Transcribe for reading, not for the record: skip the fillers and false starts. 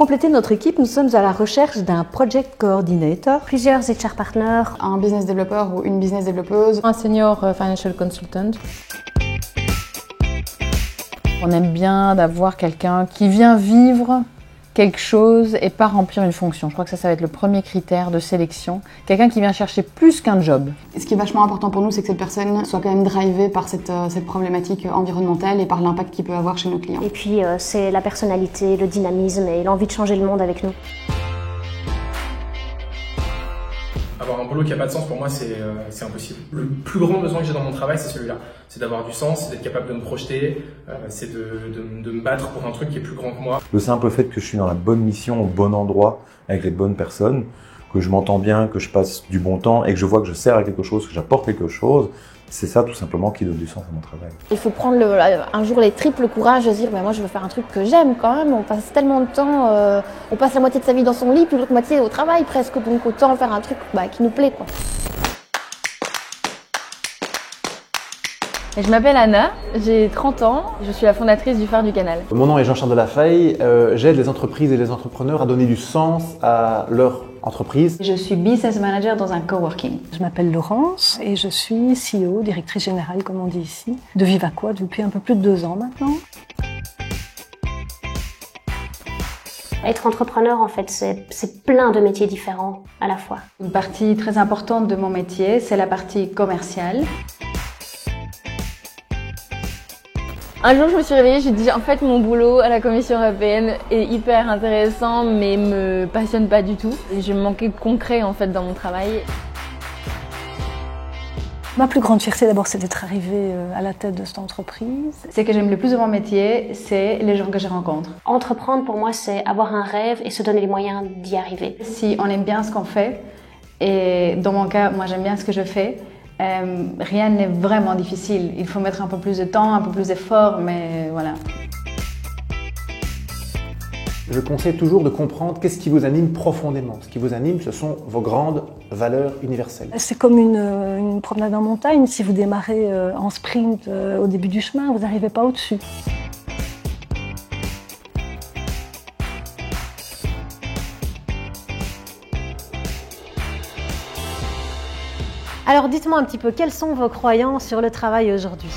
compléter notre équipe, nous sommes à la recherche d'un project coordinator, plusieurs HR partners, un business développeur ou une business développeuse, un senior financial consultant. On aime bien d'avoir quelqu'un qui vient vivre quelque chose et pas remplir une fonction. Je crois que ça va être le premier critère de sélection. Quelqu'un qui vient chercher plus qu'un job. Et ce qui est vachement important pour nous, c'est que cette personne soit quand même drivée par cette problématique environnementale et par l'impact qu'il peut avoir chez nos clients. Et puis c'est la personnalité, le dynamisme et l'envie de changer le monde avec nous. Avoir un boulot qui n'a pas de sens, pour moi, c'est impossible. Le plus grand besoin que j'ai dans mon travail, c'est celui-là. C'est d'avoir du sens, c'est d'être capable de me projeter, c'est de me battre pour un truc qui est plus grand que moi. Le simple fait que je suis dans la bonne mission, au bon endroit, avec les bonnes personnes, que je m'entends bien, que je passe du bon temps et que je vois que je sers à quelque chose, que j'apporte quelque chose, c'est ça tout simplement qui donne du sens à mon travail. Il faut prendre un jour les triples courage de se dire moi je veux faire un truc que j'aime quand même. On passe tellement de temps, on passe la moitié de sa vie dans son lit, puis l'autre moitié au travail presque, donc autant faire un truc qui nous plaît, quoi. Et je m'appelle Anna, j'ai 30 ans, je suis la fondatrice du Phare du Canal. Mon nom est Jean-Charles Delafaye, j'aide les entreprises et les entrepreneurs à donner du sens à leur entreprise. Je suis business manager dans un coworking. Je m'appelle Laurence et je suis CEO, directrice générale comme on dit ici, de Vivaquois depuis un peu plus de 2 ans maintenant. Être entrepreneur, en fait, c'est plein de métiers différents à la fois. Une partie très importante de mon métier, c'est la partie commerciale. Un jour, je me suis réveillée, j'ai dit en fait mon boulot à la Commission européenne est hyper intéressant mais me passionne pas du tout. Et je manquais de concret en fait dans mon travail. Ma plus grande fierté d'abord, c'est d'être arrivée à la tête de cette entreprise. Ce que j'aime le plus de mon métier, c'est les gens que je rencontre. Entreprendre pour moi, c'est avoir un rêve et se donner les moyens d'y arriver. Si on aime bien ce qu'on fait, et dans mon cas, moi j'aime bien ce que je fais, rien n'est vraiment difficile. Il faut mettre un peu plus de temps, un peu plus d'effort, mais voilà. Je conseille toujours de comprendre qu'est-ce qui vous anime profondément. Ce qui vous anime, ce sont vos grandes valeurs universelles. C'est comme une promenade en montagne. Si vous démarrez en sprint au début du chemin, vous n'arrivez pas au-dessus. Alors dites-moi un petit peu, quelles sont vos croyances sur le travail aujourd'hui ?